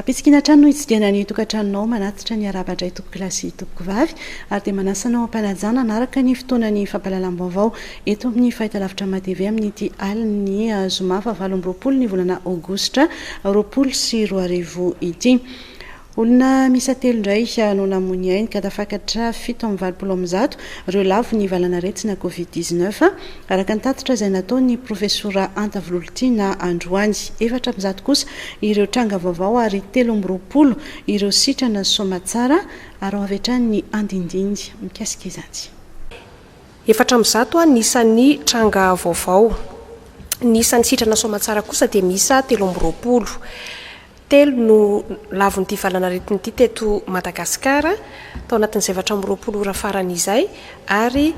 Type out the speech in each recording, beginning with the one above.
Apitsikina trano no hitsidiana ny tokantranonao manatitra ny arabadray tompoko lasy tompoko vavy ary dia manasanao ampanajana anaraka ny fotoanany fampalalam-baovao eto amin'ny fahitalavitra matv amin'ity aliny zoma fa 20 ny volana aogositra 2024 ity. Olona misa telo indray no namony ainy ka tafakatra 720 ireo lavo ny valana retsina Covid-19 araka ny tatitra izay natao ny profesora Anta Vololtina Androany. 400 kosa ireo tranga vaovao ary 320 ireo sitrana somatsara ary avetrany andindiny mikasika izany. 400 nisan'ny tranga vaovao, nisan'ny sitrana somatsara kosa dia misa 320. Telo no lavon'ity valana retin'ity teto Madagasikara tao anatin'izay 420 ora faran'izay ary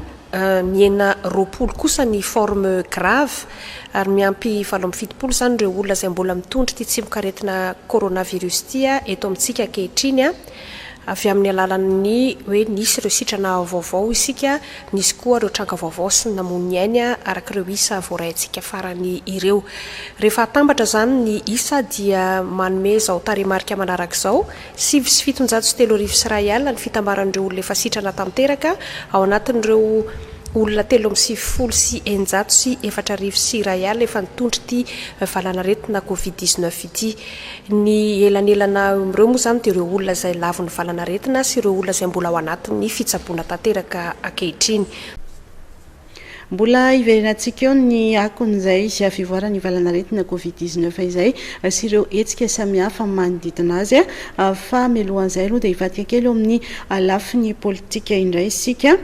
miena 20 kosa ny forme grave ary miampy 770 zany ireo olona izay mbola mitondry ity tsimbokaretina coronavirus ity eto amintsika ankehitriny avy amin'ny alalan'ny hoe nisy ireo sitrana vaovao isika, nisy koa ireo tranga vaovao sy namony ainy araka ireo isa voaraintsika farany ireo. Rehefa atambatra zany ny isa dia manome zao taremarika manaraka izao 7,703 ny fitambaran'ireo olona efa sitrana tanteraka ao anatin'ireo olona 3,904 efa nitondry ity valana retina Covid-19 ity. Ny elanelana ireo moa zany dia ireo olona izay lavon'ny valana retina sy ireo olona izay mbola ao anatin'ny fitsaboana tanteraka ankehitriny. Mbola iverenantsika eo ny akon'izay fivoarany valana retina Covid-19 izay sy ireo hetsika samihafa manodidina azy fa mialohan'izay aloha dia hivadika kely eo amin'ny lafiny politika indray isika.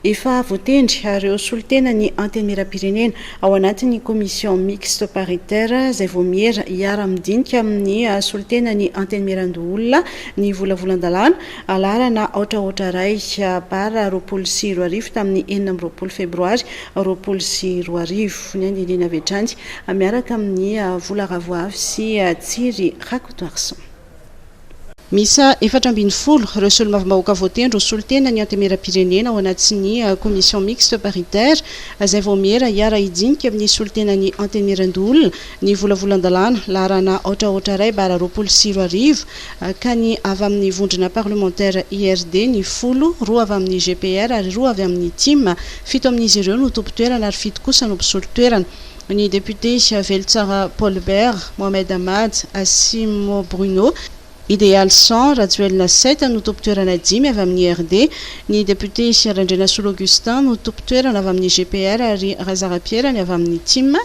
Efa voatendry ireo solitena ny antenimieram-pirenena ao anatin'ny commission mixte paritaire izay voamiera hiara-midinika amin'ny solitena ny antenimieran-doolona ny volavolan-dalàna alarana ohatraohatra ray bara 24 tamin'ny 20 febroary 2024 ny andindiny avy hatrany miaraka amin'ny vola ravoavy sy tsiry rakotoarson. Misa 410 ireo solombavambahoaka voatendry solitena ny antenimieram-pirenena ao anatin'ny commission mixte paritaire izay voamiera hiara-hidinika amin'ny solitena ny antenimieran-doolona ny volavolan-dalàna larana ohatraohatra ray bara 24 ka ny avy amin'ny vondrona parlementaire IRD ny 10, 2 avy amin'ny GPR ary 2 avy amin'ny TIM, 7 amin'izy ireo no tompo-toerana ary 7 kosa no mpisolo-toerana. Ny député Veltsara Paulbert, Mohamed Ahmad, Assimo Bruno, Idéal 100, Raduelna 7 no tompo-toerana 10 avy amin'ny IRD, ny député Randrena Solo Augustin no tompo-toerana avy amin'ny GPR ary Razara Pierre ny avy amin'ny TIM,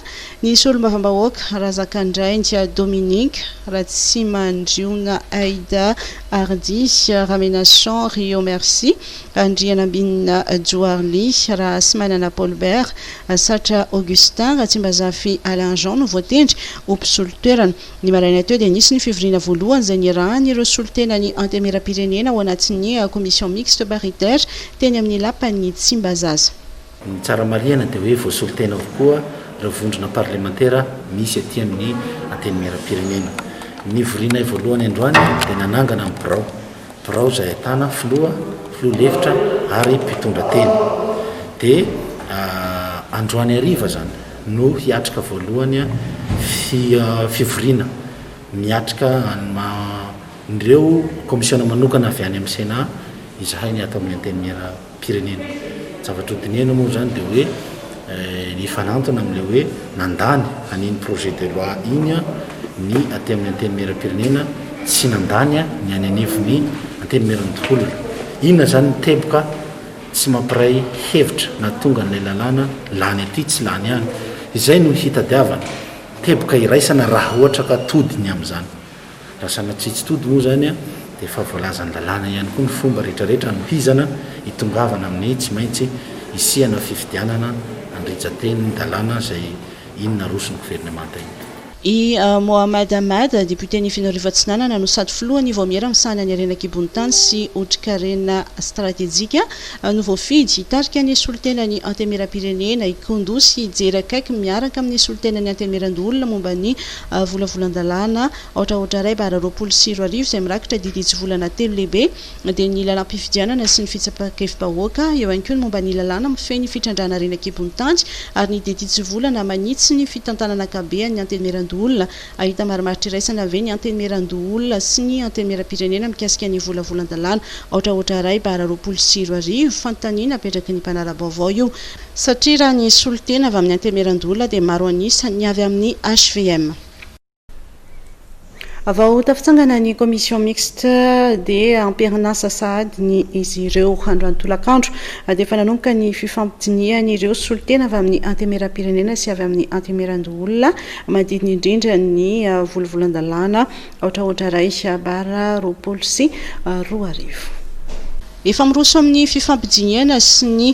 ny solombavambahoaka Razakandray Dominique, Ratsimandriona Aida Ardi, Ramenation Rio Merci, Andriana Ambinina Jouarli, Rasimanana Paulbert, Satra Augustin, Ratsimbazafy Alain Jean no voatendry ho mpisolo-toerana. Ny maraina teo dia nisy ny fivirina voalohany izay nirahany ireo solitena ny antenimieram-pirenena ao anatin'ny commission mixte paritaire teny amin'ny lapan'ny Tsimbazaza. Ny tsara marihana dia hoe voasolitena avokoa ireo vondrona parlementaire misy aty amin'ny antenimieram-pirenena. Ny virina voalohany androany dia nanangana amin'ny birao izay ahitana filoha lefitra ary mpitondra teny. Dia androany hariva zany no hiatrika voalohany fivorina miatrika ireo komisiona manokana avy any amin'ny Sénat izahay ny atao amin'ny antenimieram-pirenena. Zavatra hodinina moa zany dia hoe ny fanantona amin'ilay hoe nandany an'iny projet de loi iny ny aty amin'ny antenimieram-pirenena tsy nandany ny any anivon'ny antenimieran-doolona. Inona zany teboka tsy mampiray hevitra na tonga n'ilay lalàna lany aty tsy lany any. Izay no hitadiavana teboka iraisana raha ohatra ka todiny amin'izany. Raha sanatsitsy tody moa zany dia efa voalazan'ny lalàna ihany koa ny fomba rehetrarehetra anohizana hitongavana amin'ny tsy maintsy isihana fifidianana andritsateny ny lalàna izay inona rosony gouvernemanta iny. I Mohamed Ahmad, député ny Fianareva-Tsinanana no sady filohany voamiera misahana ny arena kibonitany sy otrikarenina stratéjika no voafidy hitarika ny solitena ny antenimieram-pirenena ikondo sy hijery akaiky miaraka amin'ny solitena ny antenimieran-doolona momba ny volavolan-dalàna ohatraohatra ray bara 24 izay mirakitra diditsy volana 3 lehibe dia ny lalam-pifidianana sy ny fitsapakevim-bahoaka eo ihany koa ny momba ny lalàna mifehy ny fitrandrana arena kibonitany ary ny diditsy volana manitsy ny fitantanana akabehan'ny antenimieran antenimiran-doolona ahita marimaritra iraisana ave ny antenimiran-doolona sy ny antenimiram-pirenena mikasika ny volavolan-dalàna ohatraohatra ray bara 24 fanontaniana apetraky ny mpanara-baovao io satria raha ny solotena avy amin'ny antenimiran-doolona dia maro anisa ny avy amin'ny HVM. Vao tafitsangana ny commission mixte dia amperinasa sahady ny izy ireo androany tolakandro dia efa nanomboka ny fifampidiniany ireo solotena avy amin'ny antemera-pirenena sy avy amin'ny antemera-doolona manodidina indrindra ny volavolan-dalàna ohatraohatra ray bara 20 sy 2 efa miroso amin'ny fifampidiniana sy ny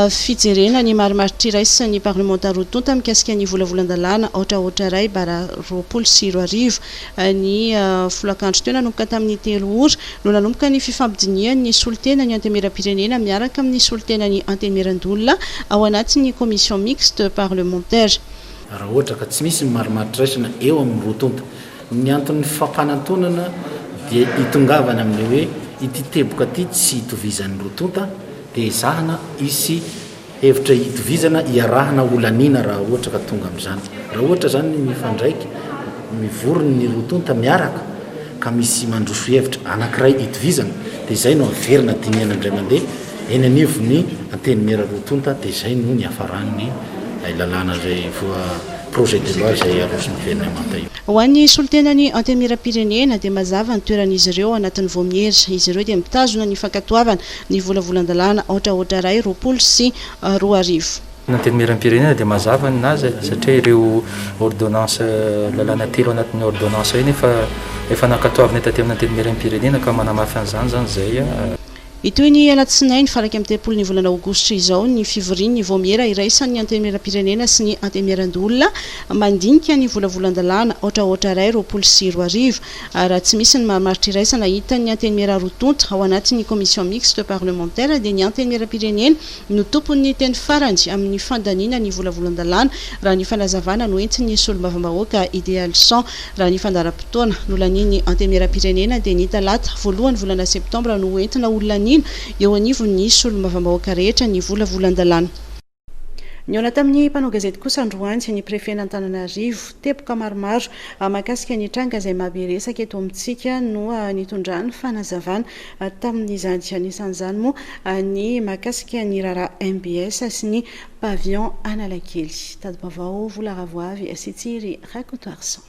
fijerena ny marimaritra iraisany parlementaire rotonta mikasika ny volavolan-dalàna ohatraohatra ray bara 20 sy 2 ny folakandro teo nanomboka tamin'ny 3 ora no nanomboka ny fifampidiniany ny solotena ny antemera-pirenena miaraka amin'ny solotena ny antemera-doolona ao anatin'ny commission mixte parlementaire. Raha ohatra ka tsy misy marimaritra iraisana eo amin'ny rotonta ny anton'ny fampanantonana dia hitongavana amin'ilay hoe ity teboka ty tsy hitovizan'ny rotonta dia zahana isy hevitra hitovizana iarahana olanina raha ohatra ka tonga amin'izany. Raha ohatra zany mifandraiky mivorony ny rotonta miaraka ka misy mandroso hevitra anankiray hitovizana dia izay no averina diniana indray mandeha eny anivony antenimera rotonta dia izay no ny hafaran'ny lalàna zay projet de loi zay arosony gouvernemanta io. Ho an'ny solotenany antemera-pirenena dia mazava ny toeran'izy ireo anatin'ny voamieritra. Izy ireo dia mitazona ny fankatoavana ny volavolan-dalàna ohatraohatra ray 20 sy 2. Ny antenimera-pirenena dia mazava ny nazy satria ireo ordonnance lalàna telo anatin'ny ordonnance iny efa nankatoavana taty amin'ny antenimera-pirenena ka manamafy an'izany zany zay itoy ny alatsinainy faraky amin'ny 30 ny volana aogositra izao ny fivorian'ny voamiera iraisan'ny antemera-pirenena sy ny antemera-doolona mandinika ny volavolan-dalàna ohatraohatra ray 20 sy 2 raha tsy misy ny marimaritra iraisana hitan'ny antenimera-rotonta ao anatin'ny commission mixte parlementaire dia ny antenimera-pirenena no tompon'ny teny farany amin'ny fandaniana ny volavolan-dalàna raha ny fanazavana no entin'ny solombavam-bahoaka idéal 100 raha ny fandaram-potoana no laniny antemera-pirenena dia ny talata voalohany volana septambra no entina olona eo anivo ny solombavam-bahoaka rehetra ny volavolan-dalàna. Niona tamin'ny mpanao gazety kosa androany ny prefet n'Antananarivo teboka maromaro mahakasika ny tranga izay mahaberesaka eto amintsika no nitondrany fanazavana tamin'izany anisan'izany moa ny mahakasika ny raharaha MBS sy ny pavillon Analakely. Tadibavao vola ravoavy Sitsiry racontoarsan.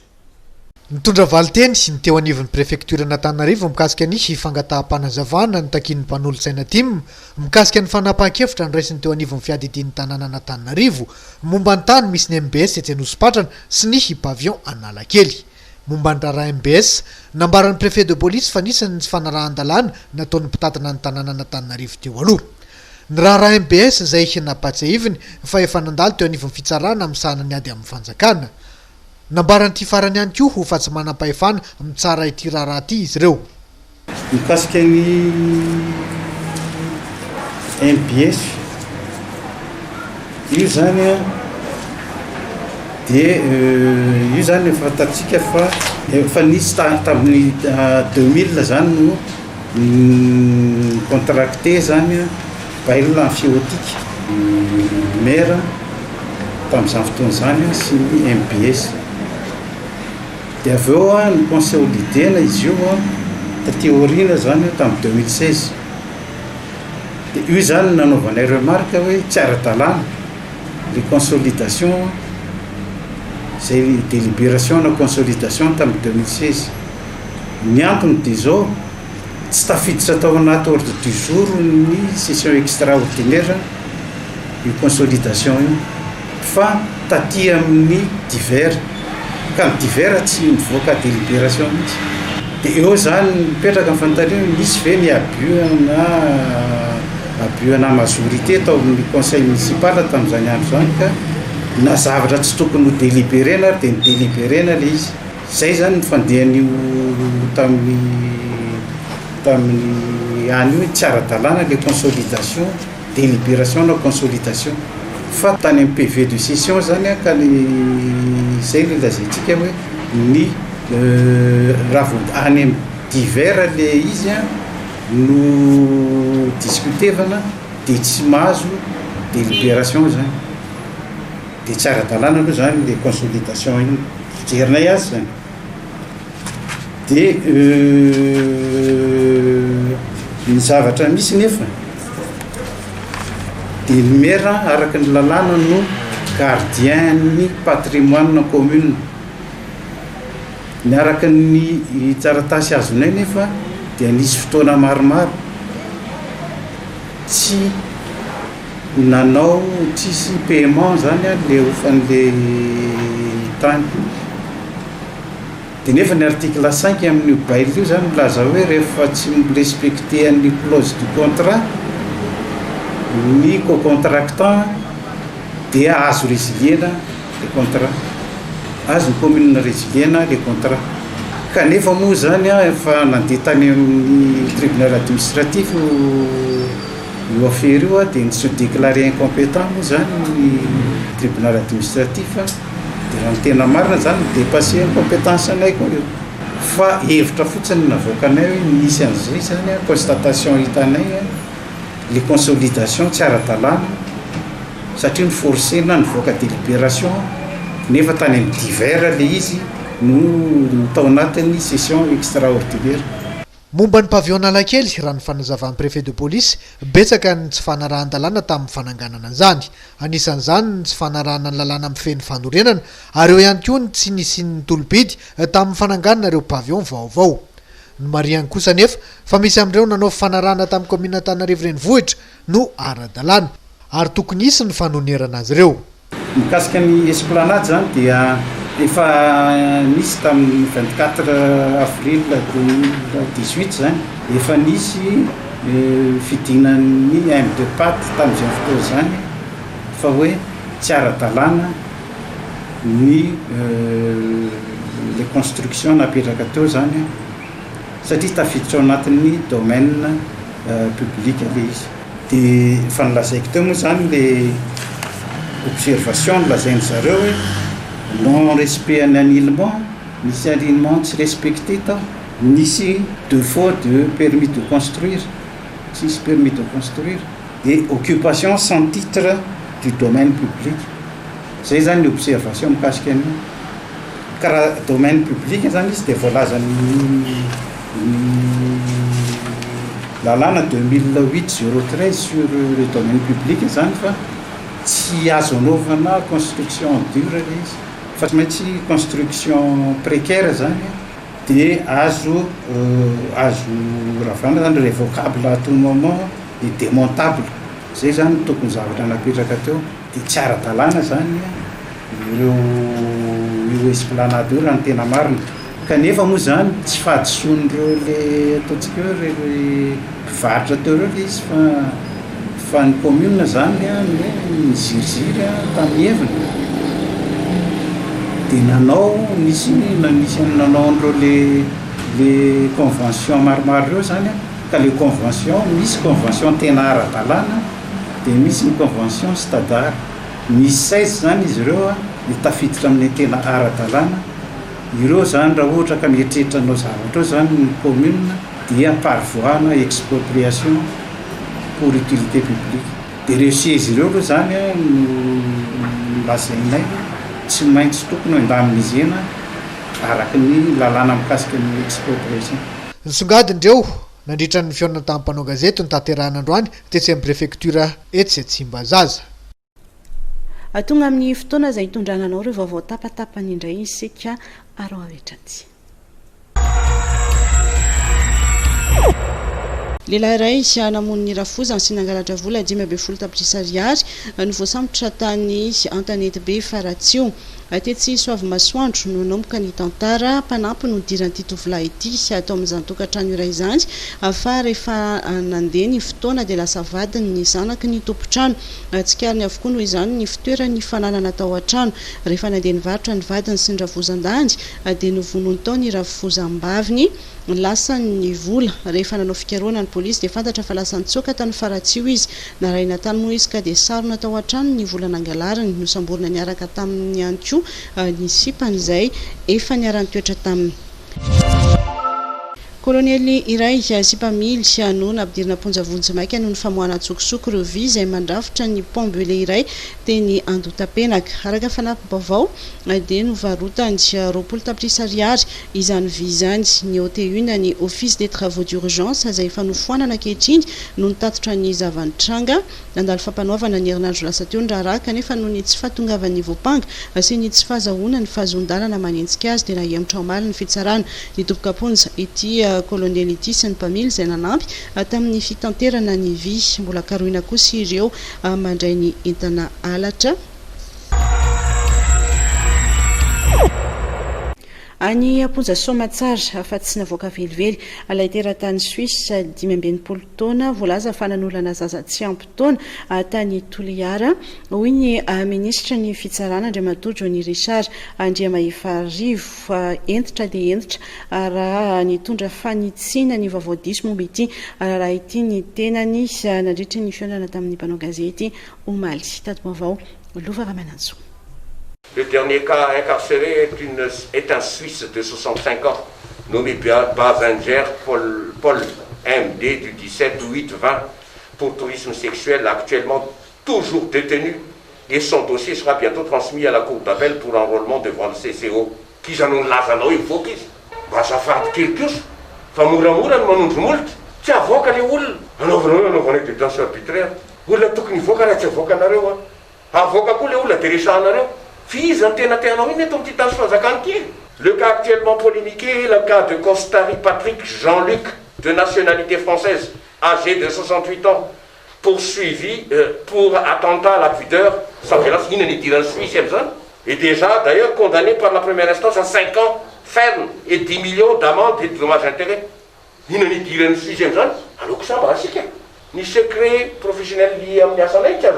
Nitondra valiteny ny teo anivon'ny prefektura n'Antananarivo mikasika ny fangataham-panazavana ny takin'ny mpanolotsaina tim mikasika ny fanapahan-kevitra niraisiny teo anivon'ny fiadidian'ny tanàna n'Antananarivo momba ny tany misy ny MBS etsy Anosy-Patrana sy ny pavillon Analakely. Momba ny raharaha MBS nambaran'ny préfet de police fa nisany ny fanarahan-dalàna nataon'ny mpitatana ny tanàna n'Antananarivo teo aloha. Ny raharaha MBS izay napatsahiviny fa efa nandalo teo anivon'ny fitsarana amin'ny sahanany ady amin'ny fanjakana. Nambaran'ity farany ihany koa ho fa tsy manam-pahefana mitsara ity raharaha ity izy ireo. Mikasika ny MBS io zany dia io zany efa fantatsika fa efa nisy tamin'ny 2000 zany no contracté zany bailona amphiotique maire tamin'izany fotoana zany sy ny MBS. Dia avy eo ny consolidena izy io taty aoriana zany tamin'ny 2016. Dia io zany nanaovanay remarque hoe tsy ara-dalàna les consolidations zay délibération na consolidation tamin'ny 2016. Ny antony dia zao tsy tafiditra tao anaty ordre du jour ny session extraordinaire io consolidation io fa taty amin'ny divers ka ny divers tsy mivoaka délibération mihitsy. Dia eo zany mipetraka amin'ny fanontaniana misy ve ny abus na majorité tao amin'ny conseil municipal tamin'izany andro zany ka na zavatra tsy tokony ho délibérena dia ny délibérena le izy. Zay zany nifandehan'io tamin'ny any hoe tsy ara-dalàna le consolidation délibération na consolidation fa tany amin'ny PV de session zany ka zay le lazaintsika hoe ny raha vo any amin'ny divers le izy no diskutevana dia tsy mahazo délibération zany dia tsy ara-dalàna aloha zany le consolidation iny. fijerinay azy zany dia ny zavatra misy nefa dia ny maire araka ny lalàna no gardien ny patrimoine commune ny araka ny tsaratasy azonay nefa dia nisy fotoana maromaro tsy nanao tsisy paiement zany a le ofan'le tany dia nefa ny article 5 amin'ny bail io zany milaza hoe rehefa tsy respecté ny clause du contrat ny co-contractant dia azo résiliena le contrat azo ny commune résiliena le contrat kanefa moa zany a efa nandeha tany amin'ny tribunal administratif io affaire io a dia ny se déclaré incompétent moa zany ny tribunal administratif dia raha ny tena marina zany dépassé incompétence anay koa io fa hevitra fotsiny navoakanay hoe nisy an'izay zany a constatation hitanay les consolidations tsy ara-dalàna satria ny forcena nivoaka délibération nefa tany amin'ny divers le izy no tao anatin'ny session extraordinaire. Momba ny pavillon-Analakely raha ny fanazavan'ny préfet de police betsaka ny tsy fanarahan-dalàna tamin'ny fananganana izany. Anisan'izany ny tsy fanarahana ny lalàna amin'ny feny fanorenana ary eo ihany koa ny tsy nisian'ny tolobidy tamin'ny fananganana ireo pavillon vaovao. Ny mariany kosa nefa fa misy amin'ireo nanao fanarahana tamin'ny commune Antananarivo renivohitra no ara-dalàna ary tokony hisy ny fanonerana azy ireo. Mikasika ny esplanade zany dia efa nisy tamin'ny 24 avril 2018 zany efa nisy fidinan'ny aime de pâte tamin'izay fotoana zany fa hoe tsy ara-dalàna ny le construction napetraka teo zany satria tafiditra ao anatin'ny domaine public le izy dia fa nilazaiko teo moa zany le observation nilazainy zareo hoe non respect un alignement misy alignement tsy respecté tao nisy défaut de permis de construire tsisy permis de construire et occupation sans titre du domaine public zay zany ny observation mikasika an'io karaha domaine public zany izy dia voalazany lalàna 2008-013 sur le domaine public zany fa tsy azo anaovana construction dure le izy fa tsy maintsy construction précaire zany dia azo ravana zany révocable à tout moment et démontable zay zany tokony zavatra napetraka teo dia tsy ara-dalàna zany ireo esplanade io raha ny tena marina kanefa moa zany tsy fahadisoan'ireo le ataontsika hoe re mpivarotra teo reo le izy fa ny commune zany miziriziry tamin'ny heviny dia nanao nisy nanao an'ireo le convention maromaro reo zany ka le convention misy convention tena ara-dalàna dia misy ny convention stadare misy 16 zany izy ireo ny tafiditra amin'ny tena ara-dalàna ireo zany raha ohatra ka mieritreritra anao zavatra eo zany ny commune dia parvoana expropriation pour utilité publique dia reussi izy ireo aloha zany lazainay tsy maintsy tokony endamin'izy ena araka ny lalàna mikasika ny expropriation. Nisongadindreo nandritra ny fiona tamin'ny mpanao gazety ny tanterahana androany tetsy amin'ny préfecture etsy Tsimbazaza. Tonga amin'ny fotoana izay hitondrana anao ireo vaovao tapatapany indray isika aro avetraty. Lehilahy iray namon'ny Rafoza sy nangalatra vola 5 tapitrisa ariary no voasambotra tany Antanety be Faratsio tetsy Soavy Masoandro no nanomboka ny tantara mpanampy no diran'ity tovolahy ity atao amin'izany tokantrano iray izany fa rehefa nandeha ny fotoana dia lasa vadiny ny zanaky ny tompontrano tsikariny avokoa noho izany ny fitoerany fananana tao an-trano rehefa nandeha nivarotra ny vadiny sy ny ravozan-dandy dia novonony tao ny ravozam-baviny lasa ny vola rehefa nanao fikaroana ny polisy dia fantatra fa lasa nitsoaka tany Faratsio izy narahina tany moa izy ka dia sarona tao an-trano ny vola nangalarany nosamborina niaraka tamin'ny ihany koa ny sipan'izay efa niarany toetra taminy. koloniely iray sy mpamily sy anona ampidirina ponjavonjymaika noho ny famohana tsokosoko ireo vy izay mandrafitra ny pambele iray teny andotapenaka araka fanampim-baovao dia novarotany 20 tapitrisa ariary izany vy izany ny OTU ny office des travaux d'urgence izay fanofoanana ankehitriny no nitatotra ny zavanitranga nandalo fampanaovana ny herinandro lasa teo ny raharaha kanefa noho ny tsy fahatongavan'ny voapanga sy ny tsy fahazahoana ny fahazondalana manentsika azy dia nahemotra omaly ny fitsarana ny tombokaponja ity koloniely ity sy ny mpamily izay nanampy tamin'ny fitanterana ny vy mbola karoina kosa ireo mandray ny entana alatra. Any amponja Somatsara fa tsy navoaka velively alay teratany Suisse 5 taona voalaza fananolana zaza tsy ampy taona tany Toliara hoy ny ministra ny fitsarana Andriamatoa Johnny Richard Andriamahefarivo entitra dia entitra raha nitondra fanitsiana ny vaovao diso momba ity raha ity ny tenany nandritra ny fiondana tamin'ny mpanao gazety Omaly tadim-baovao Lova Ramanantso. Le dernier cas incarcéré est un Suisse de 65 ans, nommé Bazinger Paul MD du 17-8-20 pour tourisme sexuel, actuellement toujours détenu, et son dossier sera bientôt transmis à la cour d'appel pour enrôlement devant le CCO. Qui j'en ai là, il faut qu'ils ça fait quelque chose. Famoura manondro multa, tsy avoaka le olona. Anaovanao détention arbitraire. Olona tokony voaka raha tsy avoaka anareo. Avoaka koa le olona dia resahanareo. Le cas actuellement polémiqué est le cas de Costari Patrick Jean-Luc, de nationalité française, âgé de 68 ans, poursuivi pour attentat à la pudeur, sans violence, et déjà d'ailleurs condamné par la première instance à 5 ans ferme et 10 millions d'amende et de dommages intérêts. Alors que ça va, c'est ni secret professionnel lié à Miasanay, qui a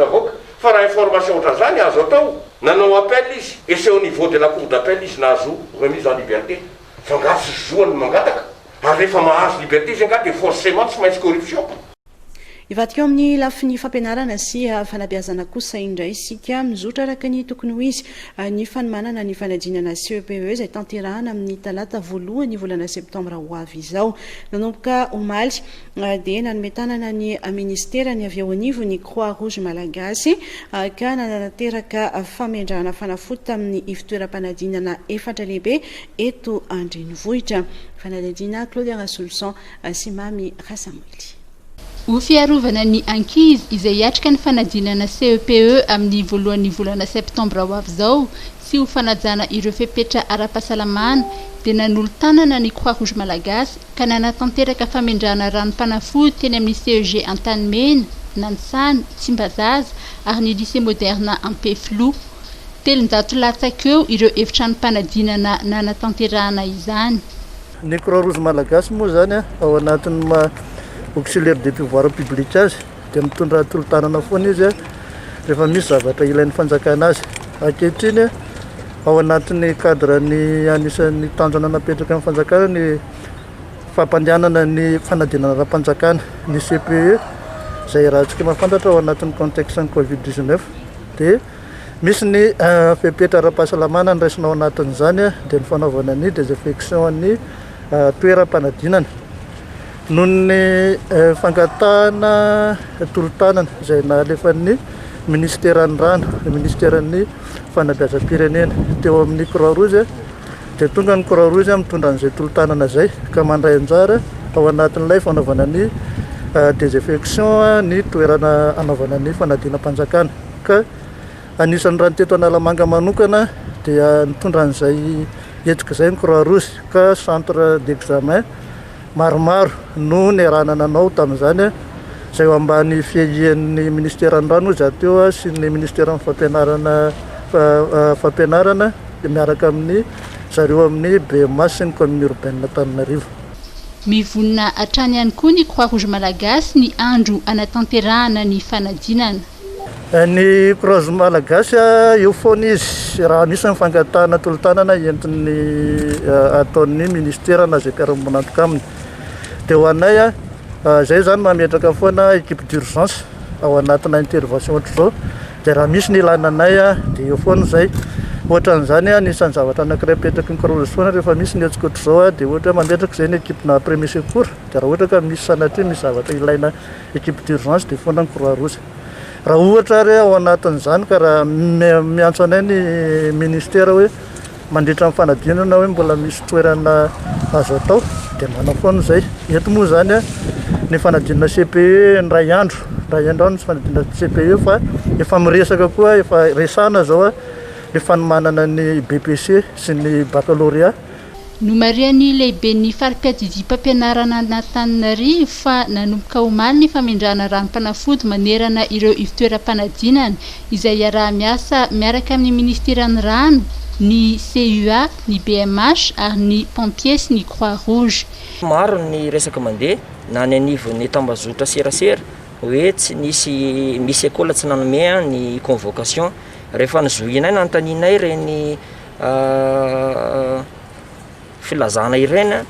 faire information aux Tanzanie, à Zoto. Nanao appel ici, et c'est au niveau de la cour d'appel ici nazo remise en liberté. Son gars se joue en mangataka. Arrive à ma liberté, j'ai gars forcément c'est ma corruption. Ivadika eo amin'ny lafiny fampianarana sy fanabeazana kosa indray isika mizotra araka ny tokony ho izy ny fanomanana ny fanadinana CEPE izay tanterahana amin'ny talata voalohany volana septambra ho avy izao. Nanomboka omaly dia nanome tanana ny ministera ny avy ao anivo ny Croix Rouge Malagasy ka nanateraka famindrana fanafody tamin'ny ivitoeram-panadinana efatra lehibe eto Andrenivohitra. Fanadinana Claudia Rassolson sy Mami Rasamoly. Ho fiarovana ny ankizy izay hiatrika ny fanadinana CEPE amin'ny voalohan'ny volana septambra ho avy izao sy ho fanajana ireo fepetra ara-pahasalamana dia nanolo-tanana ny Croix Rouge Malagasy ka nanatanteraka famindrana ranom-panafody teny amin'ny CEG Antanimena, Nanisana, Tsimbazaza ary ny lycée moderne Ampeflo. Telonjato latsak'eo ireo efitranom-panadinana nanatanterahana izany. Ny Croix Rouge Malagasy moa zany ao anatin'ny auxiliaire de pouvoir public azy dia mitondra tolo-tanana foana izy rehefa misy zavatra ilain'ny fanjakana azy. Ankehitriny ao anatin'ny cadre ny anisan'ny tanjona napetraka amin'ny fanjakana ny fampandehanana ny fanadinana ara-panjakana ny CPE izay raha tsika mahafantatra ao anatin'ny contexte ny Covid-19 dia misy ny fepetra ara-pahasalamana ndraisina ao anatin'izany dia ny fanaovana ny désinfection ny toeram-panadinana noho ny fangatahana tolo-tanana izay nalefan'ny ministeran'ny rano ministeran'ny fanabeazam-pirenena teo amin'ny Croix Rouge dia tonga ny Croix Rouge mitondra an'izay tolo-tanana izay ka mandray anjara ao anatin'ilay fanaovana ny désinfection ny toerana anaovana ny fanadinam-panjakana ka anisan'ny raha teto Analamanga manokana dia nitondra an'izay hetsika izay ny Croix Rouge ka centre d'examen maromaro no ny raha nanao tamin'izany izay ho ambany fiahian'ny ministeran'ny rano izy ateo sy ny ministeran'ny fampianarana miaraka amin'ny zareo amin'ny BEMAS sy ny commune urbaine Antananarivo. Mivonina hatrany ihany koa ny Croix Rouge Malagasy ny andro anatanterahana ny fanadinana. Ny Croix Rouge Malagasy eo foana izy raha misy fangatahana tolo-tanana entin'ny ataon'ny ministera na zay mpiara-monantoka aminy dia ho anay zay zany mametraka foana équipe d'urgence ao anatina intervention ohatr'izao dia raha misy ny ilananay dia eo foana zay ohatran'izany anisan'ny zavatra anankiray petraky ny karolesoana rehefa misy ny etsikotra zao dia ohatra mandetraka zay ny équipe na premier secours dia raha ohatra ka misy sanatria misy zavatra ilaina équipe d'urgence dia foana ny croix rouge raha ohatra ary ao anatin'izany ka raha miantso anay ny ministère hoe mandritra amin'ny fanadinana hoe mbola misy toerana azo atao dia manao foana izay eto moa zany ny fanadinana CPE ny ray andro ny fanadinana CPE fa efa miresaka koa efa resana zao ny fanomanana ny BPC sy ny baccalauréat nomariany lehibe ny fari-piadidy mpampianarana n'Antananarivo fa nanomboka omaly ny famindrana ranom-panafody manerana ireo ivitoeram-panadinana izay iaraha-miasa miaraka amin'ny ministeran'ny rano ny CUA, ny BMH ary ny pompiers sy ny Croix Rouge. Maro ny resaka mandeha na ny anivon'ny tambazotra serasera hoe tsy misy école tsy nanome ny convocation rehefa nizohinay nanontanianay reny filazana ireny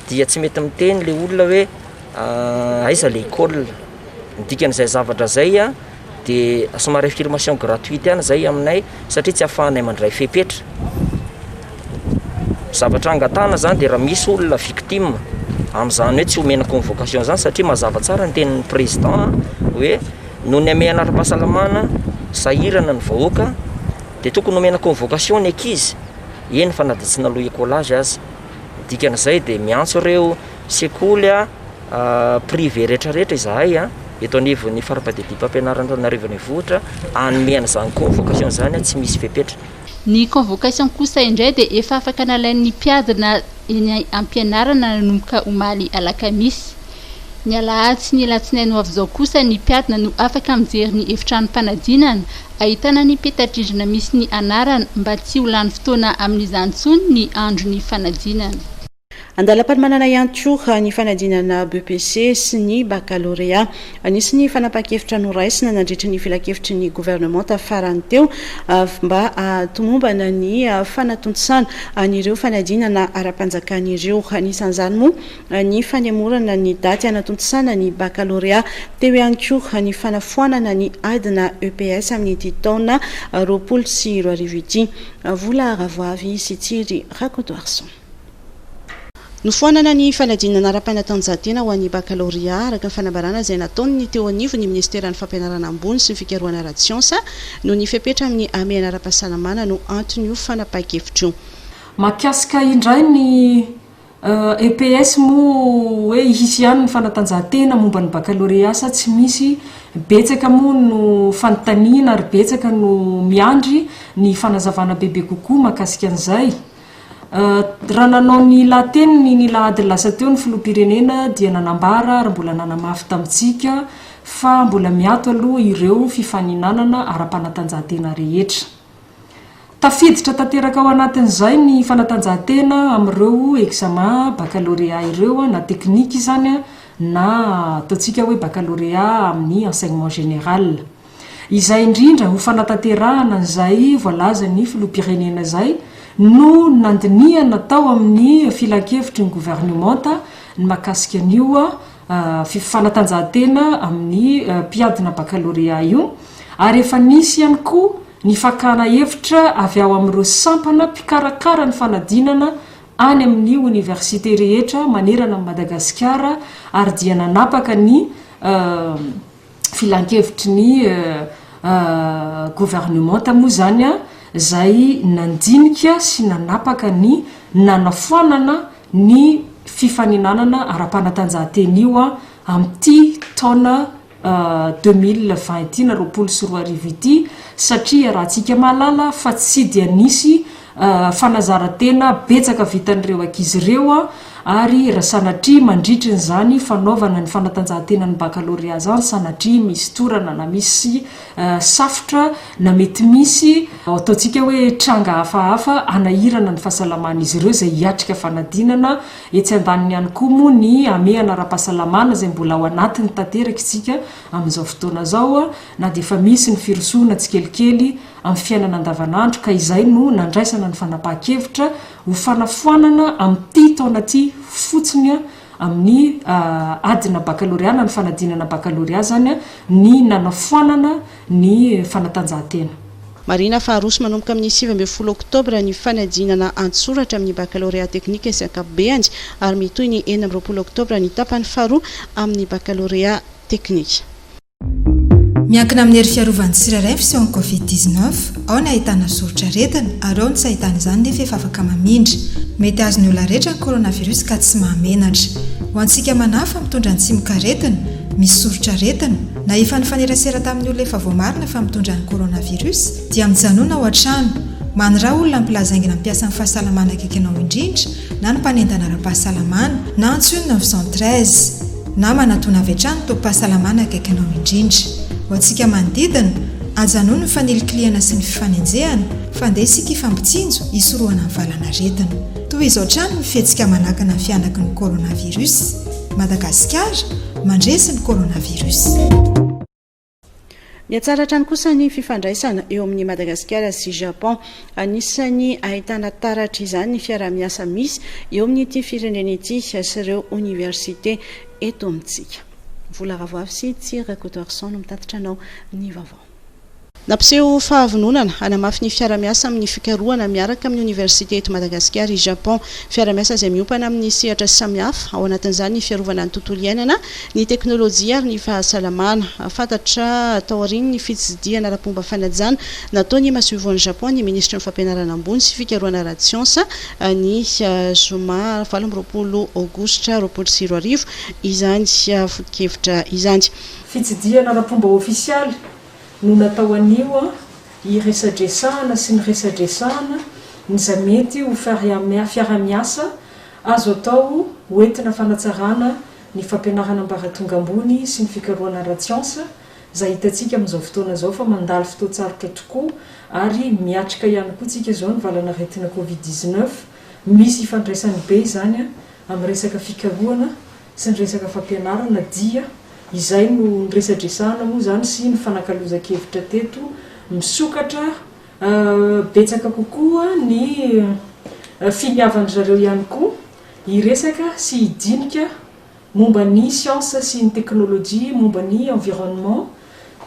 dia tsy mety miteny le olona hoe aiza le école dikan'izay zavatra zay dia somary affirmation gratuite ihany zay aminay satria tsy ahafahanay mandray fepetra zavatra angatana zany dia raha misy olona victime amin'izany hoe tsy omena convocation zany satria mazava tsara ny tenin'ny président hoe noho ny ame anara-pahasalamana sahirana ny vahoaka dia tokony omena convocation ny ankizy eny fa naditsina loha écolage azy dikan'izay dia miantso ireo sekoly privé rehetrarehetra izahay eto anivon'ny fara-piadidy mpampianarana Antananarivo Renivohitra anomena zany convocation zany tsy misy fepetra. Ny convocation kosa indray dia efa afaka nalain'ny mpiadina eny am-pianarana nanomboka omaly alakamisy. Ny alahady sy ny alatsinainy ho avy izao kosa ny mpiadina no afaka mijery ny efitranom-panadinana ahitana ny peta-drindrina misy ny anarana mba tsy ho lany fotoana amin'izany intsony ny andron'ny fanadinana. Andalam-pamanana ihany koa ny fanadinana BPC sy ny baccalauréat. Anisy fanapa-kevitra noraisina nandritra ny filakevitry ny gouvernement tafarany teo mba tomombana ny fanatontosana an'ireo fanadinana ara-panjakan'ireo. Anisan'izany moa ny fanemorana ny daty anatontosana ny baccalauréat teo ihany koa ny fanafoanana ny adina EPS amin'ny ity taona 2024. Vola Ravoavy sy Thierry Rakotoarson. Nofoanana ny fanadinana ara-panatanjahantena ho an'ny baccalauréat araka ny fanabarana izay nataony teo anivo ny ministeran'ny fampianarana ambony sy ny fikarohana ara-tsiansa no ny fepetra amin'ny amena ara-pahasalamana no antony io fanapa-kevitra io. Mahakasika indray ny EPS moa hoe hisy ihany ny fanatanjahantena momba ny baccalauréat sa tsy misy betsaka moa no fanontaniana ary betsaka no miandry ny fanazavana bebe kokoa mahakasika an'izay. Raha nanao ny lateniny ny lahady lasa teo ny filoham-pirenena dia nanambara ary mbola nanamafy tamintsika fa mbola miato aloha ireo fifaninanana ara-panatanjahantena rehetra. Tafiditra tanteraka ao anatin'izay ny fanatanjahantena amin'ireo examen baccalauréat ireo na teknika izany na ataontsika hoe baccalauréat amin'ny enseignement général. Izay indrindra ho fanatanterahana izay voalaza ny filoham-pirenena izay no nandiniana natao amin'ny filakevitry ny gouvernementa ny mahakasika an'io fanatanjahantena amin'ny mpiadina baccalauréat io ary efa nisy ihany koa ny fakana hevitra avy ao amin'ireo sampana mpikarakara ny fanadinana any amin'ny université rehetra manerana amin'ny Madagasikara ary dia nanapaka ny filan-kevitry ny gouvernementa moa zany zay nandinika sy nanapaka ny nanafoanana ny fifaninanana ara-panatanjahantena io amin'ity taona 2020 na 2024 satria raha tsika mahalala fa tsy dia nisy fanazarantena betsaka vitan'ireo ankizy ireo ary raha sanatria mandritra n'izany fanaovana ny fanatanjahantena ny baccalauréat zany sanatria misy torana na misy safotra na mety misy ataontsika hoe tranga hafahafa anahirana ny fahasalaman'izy ireo izay hiatrika fanadinana etsy andaniny ihany koa moa ny amehana ara-pahasalamana izay mbola ao anatiny tanteraka isika amin'izao fotoana zao na dia efa misy ny firosoana tsikelikely amin'ny fiainana andavanandro ka izay no nandraisana ny fanapahan-kevitra ho fanafoanana amin'ity taona ty fotsiny amin'ny adina baccalauréat na ny fanadinana baccalauréat zany ny nanafoanana ny fanatanjahantena. marina faharoso manomboka amin'ny 7 oktobra ny fanadinana antsoratra amin'ny baccalauréat technique sy ankapobeny ary mitoy ny 9 oktobra ny tapany faharoa amin'ny baccalauréat technique. Miankina amin'ny hery fiarovany tsirairay fisehoan'ny Covid-19, ao ny ahitana soratra aretina ary ao ny tsy ahitana izany nefa efa afaka mamindra. Mety azony olona rehetra ny coronavirus ka tsy mahamenatra. Ho antsika manafa mitondra ny tsimoka aretina, misy soratra aretina, na efa nifanerasera tamin'ny olona efa voamarina fa mitondra ny coronavirus, dia mijanona ao an-trano. Manira olona mpilazaingina mpiasa amin'ny fahasalamana akaiky anao indrindra, na ny mpanentana ara-pahasalamana, na antsoina 913, na manatona avy hatrany tompom-pahasalamana akaiky anao indrindra. Ho antsika manodidina, ajanona ny fanelin-kliana sy ny fifanenjehana, fa ndeha isika ifampitsinjo hisorohana amin'ny valana aretina. Toy izao trano mifetsika manakana ny fianaky ny coronavirus. Madagasikara mandresy ny coronavirus. Miatsara trano kosa ny fifandraisana eo amin'ny Madagasikara sy Japon. Anisany ahitana taratra izany ny fiaramiasa misy eo amin'ity firenena ity sy ireo université eto amintsika. Vola ravoavy sy Tsira Coutorson no mitatitra anao ny vaovao. Nampiseho fahavononana hanamafy ny fiaramiasa amin'ny fikarohana miaraka amin'ny université eto Madagasikara i Japon. Fiaramiasa izay miompana amin'ny sehatra samihafa, ao anatin'izany ny fiarovana ny tontolo iainana, ny teknôlôjia ary ny fahasalamana. Fantatra atao aoriany ny fitsidiana ara-pomba fanajana nataony mahasovoan'ny Japon ny ministra ny fampianarana ambony sy fikarohana ara-tsiansa ny zoma 20 aogositra 2024 izany foto-kevitra izany. Fitsidiana ara-pomba ofisialy no natao anio iresadresahana sy ny resadresahana ny zamety ho fiaramiasa azo atao hoentina fanatsarana ny fampianarana ambaratonga ambony sy ny fikarohana ara-tsiansa izay hitantsika amin'izao fotoana izao fa mandalo fotoan-tsarotra tokoa ary miatrika ihany koa tsika izao ny valana aretina Covid-19. Misy ifandraisany be izany amin'ny resaka fikarohana sy ny resaka fampianarana dia izay no resadresahana moa zany sy ny fanakaloza-kevitra teto misokatra betsaka kokoa ny finiavany zareo ihany koa iresaka sy hidinika momba ny siansa sy ny teknôlôjia momba ny environnement.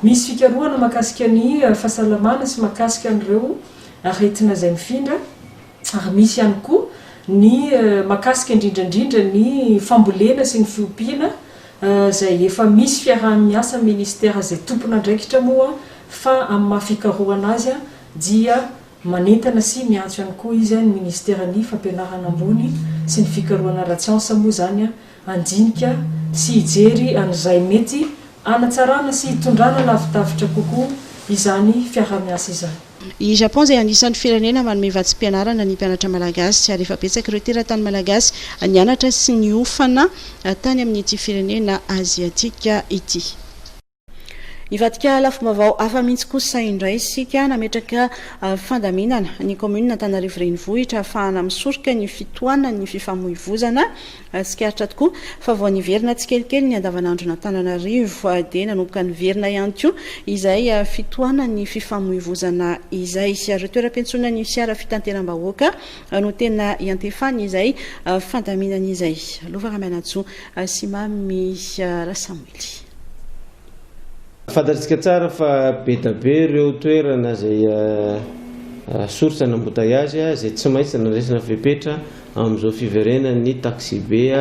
Misy fikarohana makasika ny fahasalamana sy makasika an'ireo aretina izay mifindra ary misy ihany koa ny makasika indrindrandrindra ny fambolena sy ny fiompiana zay efa misy fiarahamiasa ministera zay tompona andraikitra moa fa amin'ny mahafikarohana azy dia manentana sy miantso ihany koa izy ny ministera ny fampianarana ambony sy ny fikarohana ara-tsiansa moa zany andinika sy hijery an'izay mety anatsarana sy hitondrana lavitavitra kokoa izany fiarahamiasa izany. I Japon zay anisan'ny firenena manome vatsim-pianarana ny mpianatra malagasy ary efa betsaka ireo teratany malagasy nianatra sy niofana tany amin'ity firenena aziatika ity. Ivadika lafim-baovao hafa mihitsy kosa indray isika nametraka fandaminana ny commune Antananarivo renivohitra ahafahana misoroka ny fitohanana ny fifamoivoizana sikaritra tokoa fa vao niverina tsikelikely ny andavanandro Antananarivo dia nanomboka niverina ihany koa izay fitohanana ny fifamoivoizana izay ireo toeram-piantsonana ny fiara fitateram-bahoaka no tena iantefany izay fandaminana izay. Lovaramenatso Simamy Rasamuely. Fantatsika tsara fa be da be ireo toerana zay source n'embouteillage zay tsy maintsy nandraisana fepetra amin'izao fiverenana ny taxi be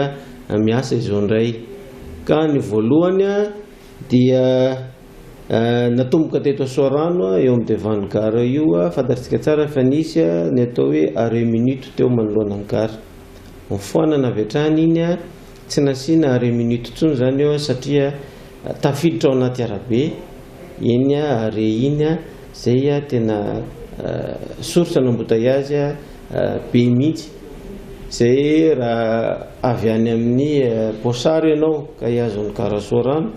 miasa izao ndray. Ka ny voalohany dia natomboka teto Soarano eo amin'ny devant gare io fantatsika tsara fa nisy ny atao hoe arrêt minute teo manoloana ny gare. Mifoanana avy hatrany iny tsy nasiana arrêt minute tsony zany eo satria tafiditra ao anaty arabe iny arrêt iny zay tena source n'embouteillage be mihitsy zay raha avy any amin'ny Bosary ianao ka iazon'ny Karasorano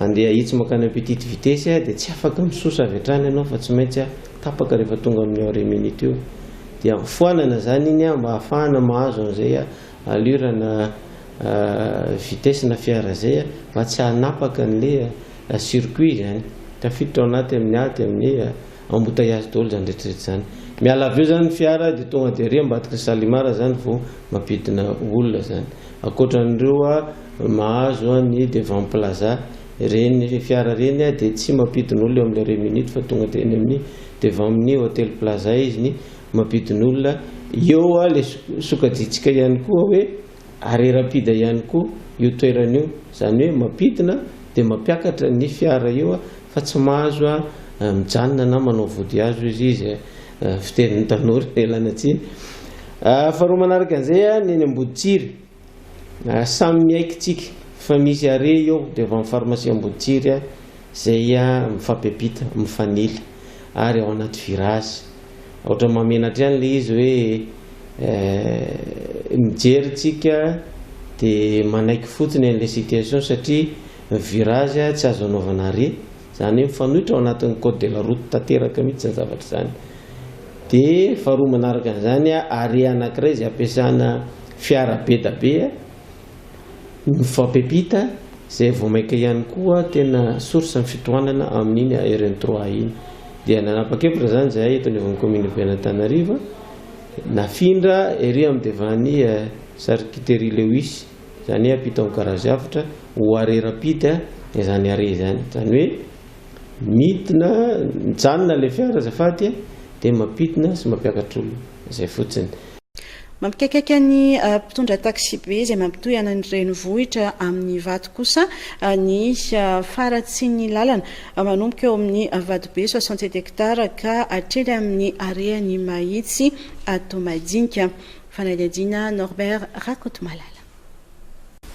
andeha hitsy makany petite vitesse dia tsy afaka misosa avy hatrany ianao fa tsy maintsy tapaka rehefa tonga amin'ny arrêt minute io dia mifoanana zany iny mba ahafahana mahazo an'izay allure vitesse na fiara zay mba tsy hanapaka an'le circuit zany tafiditra ao anaty amin'ny embouteillage daholo zany rehetrarehetra zany. Miala avy eo zany fiara dia tonga dia ry ambadika Salimara zany vao mampidina olona zany. Ankoatran'ireo mahazo ny devant plaza reny fiara reny a dia tsy mampidin'olona eo amin'le 2 minutes fa tonga dia eny amin'ny devant amin'ny hotel plaza izy ny mampidin'olona eo a le sokajitsika ihany koa hoe arerapida ihany koa io toerana io zany hoe mampidina dia mampiakatra ny fiara io a fa tsy mahazo a mijanona na manao vody azo izy fiterin'ny tanora elanatsiny faharoa manaraka an'izay a ny eny Amboditsiry samy miaikitsika fa misy are eo dia avy amin'ny pharmacie Amboditsiry a zay a mifampiampita mifanily ary ao anaty virage ohatra mamenatra ihany le izy hoe mijeritsika dia manaiky fotsiny an'ilay situation satria virage tsy azo anaovana are zany hoe mifanohitra ao anatin'ny code de la route tanteraka mihitsy ny zavatra zany dia faharoa manaraka an'izany a are anankiray izay ampiasana fiara be da be mifampiampita zay vao maika ihany koa tena source ny fitohanana amin'iny RN3 iny dia nanapa-kevitra zany zahay eto anivon'ny commune be Antananarivo nafindra ery amin'ny devant-ny charcuterie Lewis zany hoe apita amin'ny garage avitra ho are rapide zany are zany hoe midina mijanona le fiara azafady dia mampidina sy mampiakatra olona zay fotsiny. Mampikaikaiky ny mpitondra taxi be izay mampitohy any renivohitra amin'ny vato kosa ny faratsy ny lalana manomboka eo amin'ny Vadobe 67 hectares ka hatrely amin'ny areany Mahitsy Tomadinika. Fanadihadiana Norbert Rakotomalala.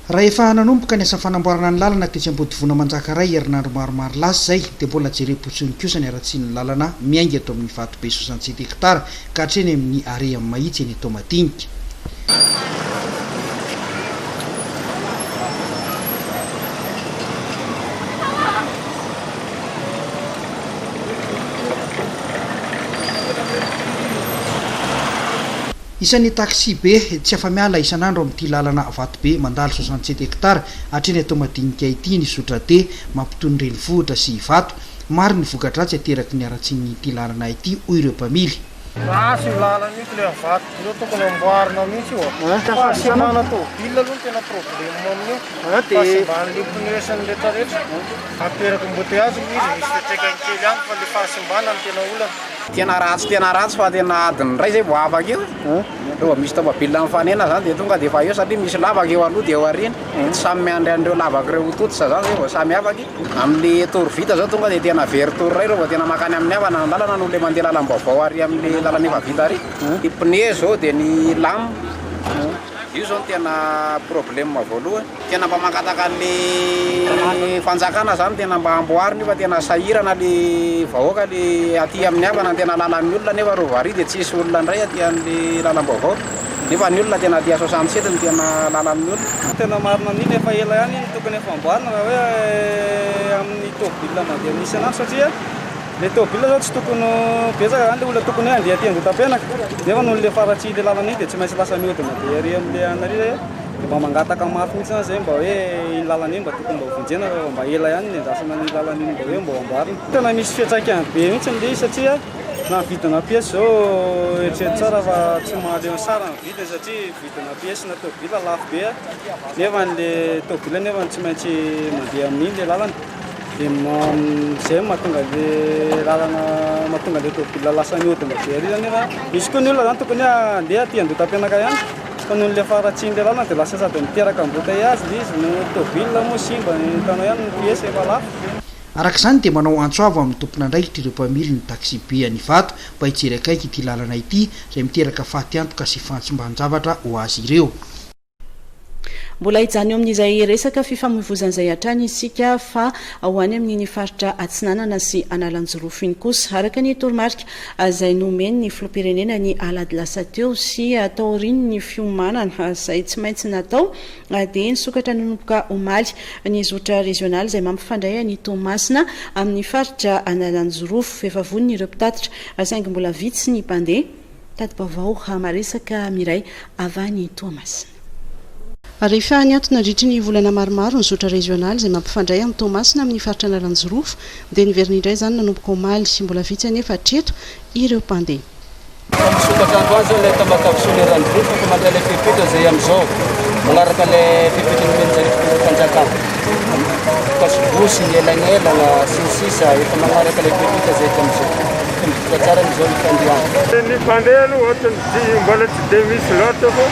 Raha efa nanomboka ny asa fanamboarana ny lalana tetsy Ambodivona Manjakaray herinandro maromaro lasa zay dia mbola jerim-potsiny kosa ny aratsiany lalana miainga eto amin'ny Vadobe 67 hectares ka hatreny amin'ny are amin'ny Mahitsy eny Tomadinika. Isan'ny taxi be tsy afa-miala isan'andro amin'ity lalana Vadobe mandalo 67 hectares hatreny Tomadinika ity ny sotrate mampitony renivohitra sy vato maro ny voka-dratsy ateraky ny aratsiany ity lalana ity hoy ireo mpamily. Rasy lalana mihitsy le vato io tokony amboarina mihitsy io fa sy mana tôbila aloha tena problème amin'io fa sy mba an'le pneusany rehetrarehetra ateraky embouteillage izy misy fitraikany kely any fa le fahasimbana ny tena olana tena ratsy fa tena adiny ray zay vao afaka io rehefa misy tômôbila mifanena zany dia tonga dia efa eo satria misy lavaka eo aloha dia eo aoriana samy miandreo lavaka reo totsa zany zay vao samy afaka amin'le tory vita zao tonga dia tena very tory ray reo vao tena makany amin'ny havana ny lalana noho le mandeha lalam-baovao ary amin'le lalana efa vita ary ny pneu zao dia ny lame io zao tena problème voalohany tena mba mankataka an'le fanjakana zany tena mba amboarina fa tena sahirana le vahoaka le aty amin'ny havana tena lalan'ny olona nefa ro vary dia tsisy olona ndray aty amin'ny lalam-baovao nefa ny olona tena dia 67 ny tena lalan'ny olona tena marina niny efa ela ihany tokony efa amboarina raha hoe amin'ny tôbila mandeha misy anazy satria le tôbila zao tsy tokony betsaka zany le olona tokony hoe andeha aty Angotapenaka nefa noho le faratsy le lalana iny dia tsy maintsy lasa mihodina dia ery amin'le anarira dia mba mangataka mafy mihitsy zany zay mba hoe iny lalana iny mba tokony mba vonjena mba ela ihany ny andrasana ny lalana iny mba hoe mba amboarina tena misy fiantraikany be mihitsy le satria na vidina pièce zao eritrerit tsara fa tsy mahaleo sara ny vidiny satria vidina pièce na tôbila lafo be nefa n'le tôbila nefa tsy maintsy mandeha amin'iny le lalana dia zay mahatonga le lalana mahatonga le tôbila lasa mihodina be ary zany nefa misy koa ny olona zany tokony andeha aty Andotapenaka ihany fa noho le faratsiny le lalana dia lasa sady miteraka embouteillage izy no tôbila moa simba hitanao ihany ny pièce efa lafo. Araka izany dia manao antsoavo amin'ny tompona andraikitra ireo mpamily ny taxi be any Vato mba hijery akaiky ity lalana ity izay miteraka fahatyantoka sy fantsimban-javatra ho azy ireo. Mbola hijany eo amin'izay resaka fifamoivoizan'izay hatrany isika fa ho any amin'ny faritra Atsinanana sy Analanjorofo iny kosa araka ny toromarika izay nomeny ny filoham-pirenena ny alady lasa teo sy taoriny ny fiomanana izay tsy maintsy natao dia nisokatra nanomboka omaly ny zotra regionaly izay mampifandray ny Toamasina amin'ny faritra Analanjorofo efa voniny ireo mpitatitra saingy mbola vitsy ny mpandeha tadi-baovao hamaresaka miray avany Toamasina. Rehefa niantona nandritra ny volana maromaro ny zotra regionaly izay mampifandray amin'ny Toamasina amin'ny faritra Analanjorofo dia niverina indray izany nanomboka omaly sy mbola vitsy anefa hatreto ireo mpandeha. Misokatra androany zao ilay tambakavosony Analanjorofo fa mandray ilay fepetra izay amin'izao manaraka ilay fepetra nomeny zareo mpanjakana. Kasibosy sy ny elagnelagna sy ny sisa efa magnaraka le pepita zay tam'izao tsara n'izao ny fandroany. Ny fandeha aloha ohatrany mbola tsy dia misy loatra fa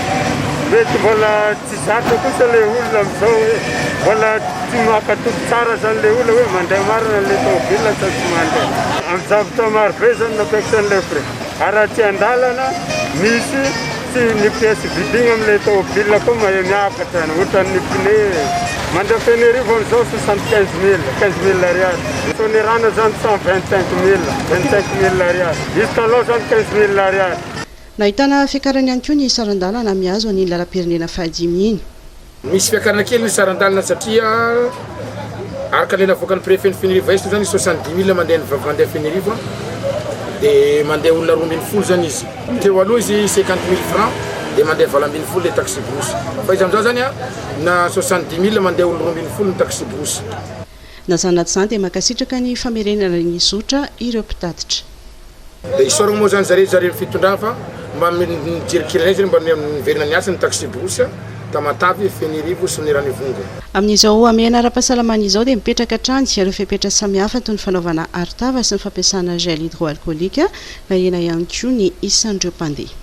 mety mbola tsy zatra kosa le olona am'izao hoe mbola tsy makatoky tsara zany le olona hoe mandeha marina le tômôbila sa tsy mandeha. Amin'ny zavatra maro be zany napetrakan'le frais. Araha tsy andalana misy sy ny pièce vidigna amin'le tômôbila koa mahay miakatra ohatran'ny pneu. Mandeha Fenerivo am'izao 75 000 ariary. Ny rano zany 125 000 ariary. Izy taloha zany 15 000 ariary. Nahitana fiakarany ihany koa ny sarandalana mihazo ny lalam-pirenena fahadimy iny. Misy fiakarana kely ny sarandalana satria araka le navoaka ny préfet ny Fenerivo izy zany 70 000 mandeha Fenerivo dia mandeha olona 20 zany izy. Teo aloha izy 50 000 francs dia mandeha 20 le taxi brousse. Fa izy am'izao zany na 70 000 mandeha olona 20 ny taxi brousse. Nazanaty zany dia makasitraka ny famerenana ny zotra ireo mpitatitra. Dia isoragna moa zany zareo fitondrana fa mba mijerikelana zany mba miverina ny asa ny taxi brousse Tamatavy Fenerivo sy ny Ranivongo. Amin'izao amena ara-pahasalamana izao dia mipetraka hatrany ireo fepetra samihafa toy ny fanaovana artava sy ny fampiasana gel hydroalcoolique na ena ihany koa ny isan'ireo mpandeha.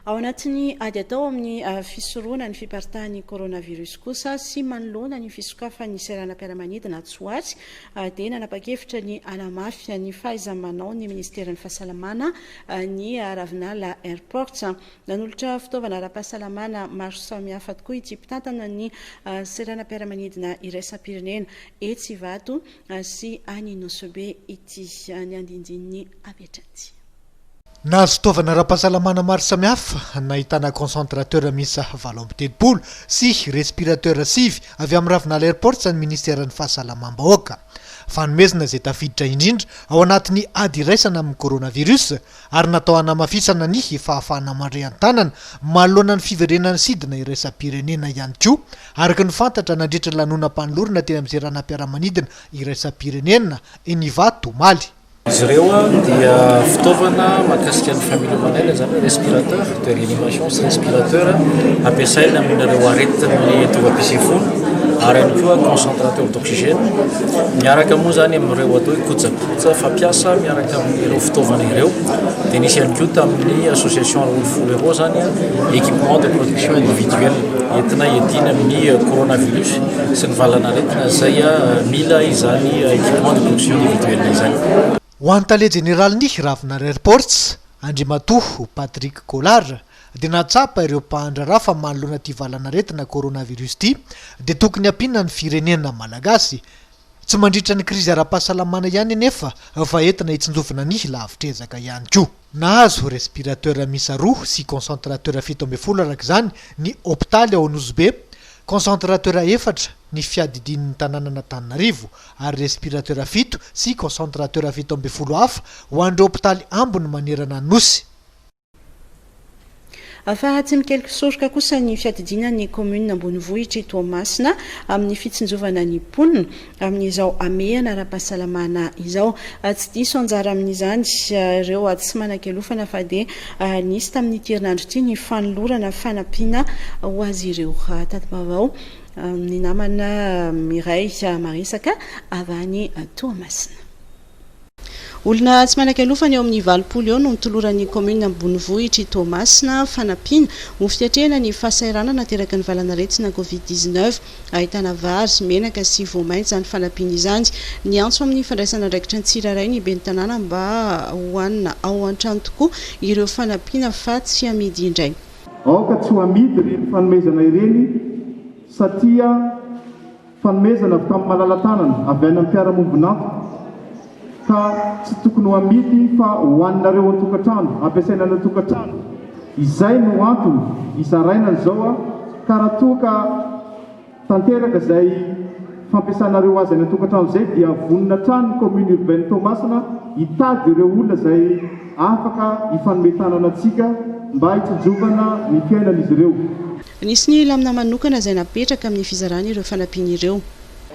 Ao anatin'ny ady atao amin'ny fisoroana ny fiparitahan'ny coronavirus kosa sy manoloana ny fisokafan'ny seranam-piaramanidina Tsoatsy dia nanapa-kevitra ny anamafy ny fahaiza-manao ny ministeran'ny fahasalamana ny Ravinala Airport. Nanolotra fitaovana ara-pahasalamana maro samihafa tokoa ity mpitantana ny seranam-piaramanidina iraisam-pirenena Etsivato sy any Nosobe ity ny andindin'ny apetraty. Nahazo fitaovana ara-pahasalamana maro samihafa nahitana concentrateur misa 7 sy respirateur 6 avy amin'ny Ravinala Airport ny ministeran'ny fahasalamam-bahoaka. Fanomezana izay tafiditra indrindra ao anatin'ny ady iraisana amin'ny coronavirus ary natao hanamafisana ny fahafahana mandre-an-tanana manoloana ny fiverenana sidina iraisam-pirenena ihany koa araka ny fantatra nandritra lanonam-panolorana teny amin'ny seranam-piaramanidina iraisam-pirenena Enivato Maly. Izy ireo dia fitaovana mahakasika ny familomanaina zany respirateur de réanimation sy respirateur ampiasaina aminareo aretin'ny tonga-pisefona ary ihany koa concentrateur d'oxygène miaraka moa zany amin'ireo atao hoe kojakoja fampiasa miaraka amin'ireo fitaovana ireo dia nisy ihany koa tamin'ny association olofolo ireo zany équipement de protection individuelle entina hiadina amin'ny coronavirus sy ny valana aretina zay mila izany équipement de protection individuelle izany. Ho an'ny tale général ny Ravinala Airports Andrimatoho Patrick Collard dia natsapa ireo mpahandra rafa manoloana ty valana aretina coronavirus ty dia tokony ampinana ny firenena malagasy tsy mandritra ny krizy ara-pahasalamana ihany nefa fa entina hitsinjovana ny lavitrezaka ihany koa. Nahazo respirateur misa 2 sy concentrateur 70 araka izany ny hôpitaly ao Nosobe, concentrateur 4 ny fiadidin'ny tanànan'Antananarivo ary respirateur 7 sy concentrateur 70 hafa ho an'ireo hôpitaly ambony manerana Nosy. Fahatsy mikeliky soroka kosa ny fiadidinan'ny commune Ambonivohitra i Toamasina amin'ny fitsinjovana ny mponina amin'izao amehana ara-pahasalamana izao. Tsy diso anjara amin'izany ireo tsy manan-kelofana fa dia nisy tamin'ny herinandro ity ny fanolorana fanampiana ho azy ireo. Tati-baovao ny namana Mireille Marisaka avy any Toamasina. Olona tsy manan-kelofana eo amin'ny 20 eo no mitoloran'ny commune Ambonivohitra i Toamasina fanampiana ho fiatrehana ny fahasairana nateraka ny valana aretina Covid-19 ahitana vary sy menaka sy voamaina izany fanampiana izany. Ny antso amin'ny fandraisana andraikitra ny tsiraray ny ben'ny tanàna mba hoanina ao an-trano tokoa ireo fanampiana fa tsy amidy indray. Aoka tsy ho amidy ireny fanomezana ireny satria fanomezana avy tamin'ny malala-tanana avy any amin'ny mpiara-mombon'anto ka tsy tokony ho amidy fa hoaninareo an-tokantrano ampiasaina ny tokantrano. Izay no antony izaraina izao ka raha toa ka tanteraka izay fampiasanareo azy any an-tokantrano izay dia vonina trano ny commune urbaine Toamasina hitady ireo olona izay afaka hifanometanana antsika mba hitsinjovana ny fiainan'izy ireo. Nisy ny lamina manokana izay napetraka amin'ny fizarana ireo fanampiana ireo.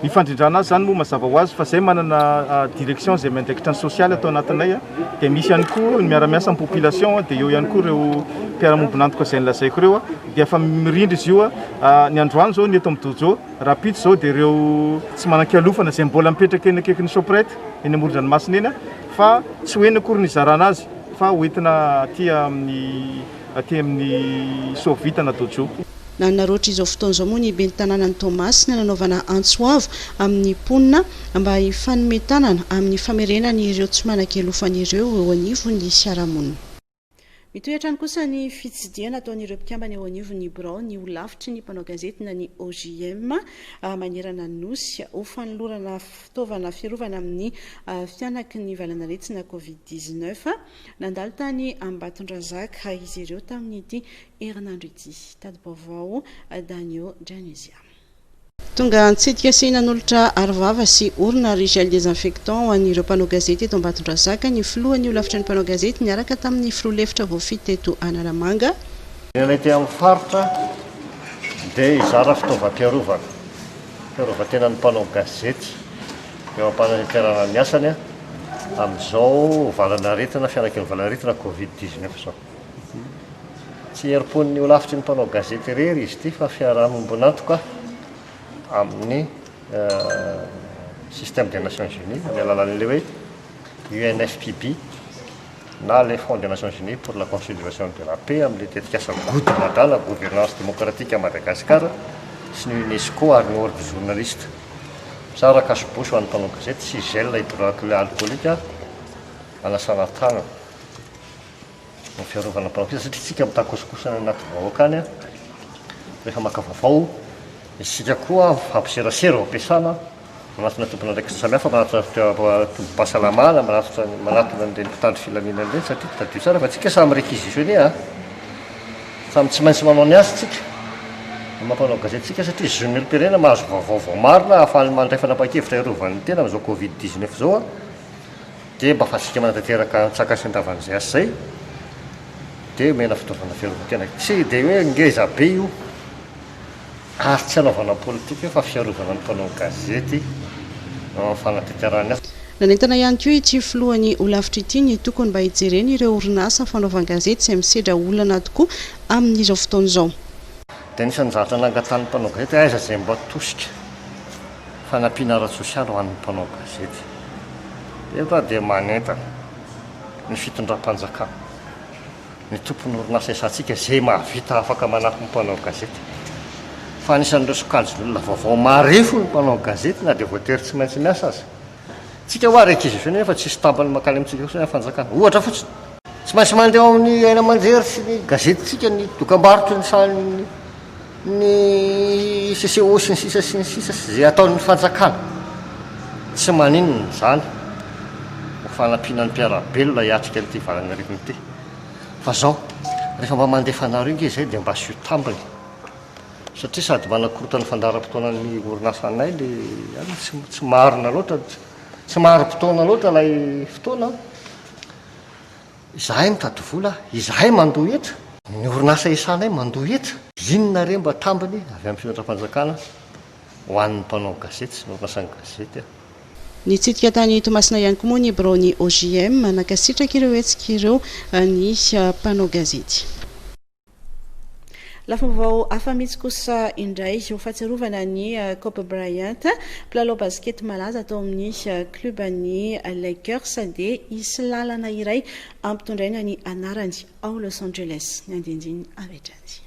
ny fandrindrana azy zany moa mazava ho azy fa zay manana direction zay maindraikitra ny sosialy atao anatinay dia misy ihany koa ny miaramiasa amin'ny population dia eo ihany koa ireo mpiara-mombonantoka izay nilazaiko ireo dia efa mirindra izy io ny androany zao ny eto amin'ny dojo rapide zao dia ireo tsy manan-kialofana izay mbola mipetraka eny akaiky ny soprety eny amoron-dranomasina eny fa tsy hoeny akory ny zarana azy fa hoentina aty amin'ny sovitana dojo. Naroatra izao fotoana izao moa ny ben'ny tanàna ny Tomasy ny nanaovana antsoavo amin'ny mponina mba hifanometanana amin'ny famerenana ireo tsy manan-kialofan'ireo eo anivon'ny fiarahamonina. Mitoetra ny kosa ny fitsidiana ataon'ireo mpikambana eo anivon'ny Birao ny holavitry ny mpanao gazety na ny OJM manerana nosy ho fanolorana fitaovana fiarovana amin'ny fianaky ny valan'aretina Covid-19 nandalo tany Ambatondrazaka izy ireo tamin'ity herinandro ity. Tady baovao Daniel Janesia. Tonga nitsidika sehinan'olotra arovava sy orina ry gel désinfectant ho an'ireo mpanao gazety eto Ambatondrazaka ny filohan'ny holavitra ny mpanao gazety niaraka tamin'ny firoa-lefitra voafity teto Analamanga. Ilay ty amin'ny faritra dia izara fitaovam-piarovatena ny mpanao gazety eo am-pananiterana ny asany amin'izao valan'aretina fianaky ny valan'aretina Covid-19 zao. Tsy herim-pon'ny holavitry ny mpanao gazety irery izy ity fa fiarahamonibonantoka amin'ny système des Nations Unies amin'ny alalan'ilay hoe UNFPB na le Fonds des Nations Unies pour la consolidation de la paix amin'ilay tetikasa godinadala gouvernance démocratique à Madagascar sy ny UNESCO ary ny ordre journaliste. Tsara kasobosy ho an'ny mpanao gazety sy gel hydroalcoolique alcoolique anasana tagna ny fiarovana mpanao gazety satria tsika mitakosokosana anaty vahoaka any rehefa maka vaovao isika koa fampiserasera ampiasana manatona tompona ndraiky samihafa manatona tombo-pahasalamana manatona an'ireny mpitandro filaminana ireny satria tadio tsara fa tsika samy réquisitionné samy tsy maintsy manao ny azy tsika mampanao gazetitsika satria zomelo-pirenena mahazo vaovao marina ahafahany mandray fanapa-kevitra iarovany tena amin'izao Covid-19 zao dia mba fatsika manatanteraka tsakasy andavan'izay asy zay dia mena fitaovana fiarovan-tena tsy dia hoe ngeza be io ary tsy anaovana politika fa fiarovana ny mpanao gazety fanatanterahany azy. Nanentana ihany koa ity filohan'ny holavitra ity ny tokony mba hijereny ireo orinasa fanaovan-gazety izay misedra olana tokoa amin'izao fotoana izao. Dia nisan'ny zavatra nangatany mpanao gazety aiza izay mba tosika fanampiana ara-tsosialy ho an'ny mpanao gazety. Efa dia manentana ny fitondram-panjakana ny tompony orinasa isantsika izay mahavita afaka manampy ny mpanao gazety. Fa anisan'ireo sokajin'olona vaovao marefo ny mpanao gazety na dia voatery tsy maintsy miasa azy. Tsika ho réquisitionné fa tsisy tampany makany amintsika kosa ny fanjakana. Ohatra fotsiny tsy maintsy mandeha ao amin'ny aina aman-jery sy ny gazetitsika ny dokam-barotra ny CCO sy ny sisa sy ny sisa izay ataon'ny fanjakana. Tsy maninona izany ho fanampiana ny mpiarabelona hiatrika an'ity valan'aretina ity. Fa zao rehefa mba mandefa anareo inge izay dia mba asio tambiny satria sady manakorota ny fandaram-potoana ny orinasa anay le tsy marina loatra tsy maro-potoana loatra ilay fotoana izahay mitady vola izahay mandoa etra ny orinasa isanay mandoa etra inona re mba tambiny avy amin'ny fitondram-panjakana ho an'ny mpanao gazety sy ny orinasan'ny gazety. Nitsidika tany Tomasina ihany koa moa ny Birao ny OJM nankasitraka ireo hetsika ireo ny mpanao gazety. Lafavao hafa mihitsy kosa indray ho fahatsiarovana ny Kobe Bryant mpilalao basket malaza atao amin'ny club ny Lakers dia isy lalana iray ampitondraina ny anarany ao Los Angeles ny andinindiny avetrany.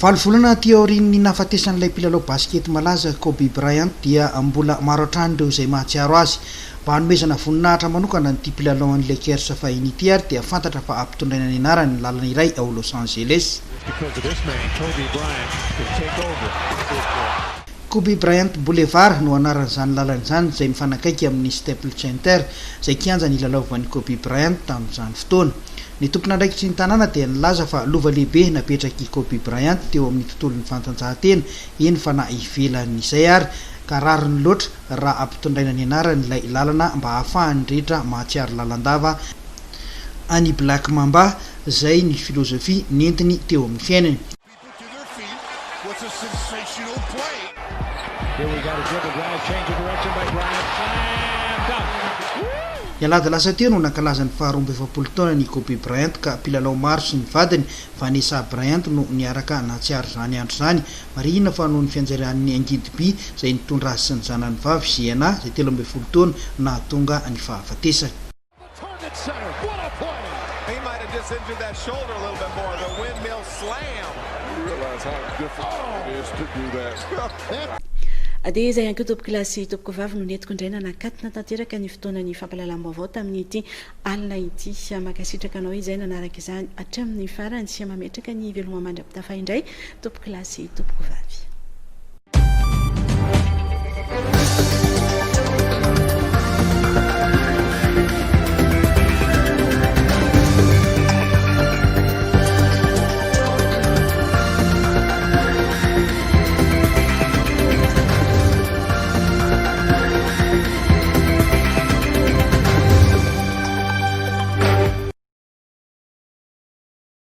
Valovolana ty aorian'ny nahafatesan'ilay mpilalao basket malaza Kobe Bryant dia mbola maro hatrany ireo izay mahatsiaro azy. Mba hanomezana voninahitra manokana nyity mpilalao an'ny Lakers fahiny ity ary dia fantatra fa ampitondraina ny anarany lalana iray ao Los Angeles. Kobe Bryant Boulevard no anaran'izany lalana izany izay mifanakaiky amin'ny Staples Center izay kianja ny lalaovan'ny Kobe Bryant tamin'izany fotoana. ny tompona ndraikitry ny tanàna dia nilaza fa lova lehibe napetraky Kobe Bryant teo amin'ny tontolon'ny fantanjahantena eny fa na ivelan'izay ary ka rariny loatra raha ampitondraina ny anaran'ilay lalana mba hahafahan'ny rehetra mahatsiary lalandava any Black Mamba zay ny filozofia nentiny teo amin'ny fiainany. Ialada lasa teo no nankalaza ny faharoa efapolo taona ny Kobe Bryant ka mpilalao maro sy ny vadiny Vanessa Bryant no niaraka nahatsiaro zany andro zany. Marihina fa noho ny fianjarian'ny Angidy By zay nitondra azy sy ny zanany vavy Ziana zay 13 taona nahatonga ny fahafatesany. dia izay anko tompoko lasy tompoko vavy no netiko indraina nakatina tanteraka ny fotoanany fampalalam-baovao tamin'ity alina ity makasitraka anao izay nanaraka izany hatramin'ny farany sy mametraka ny veloma mandra-pitafa indray tompoko lasy tompoko vavy.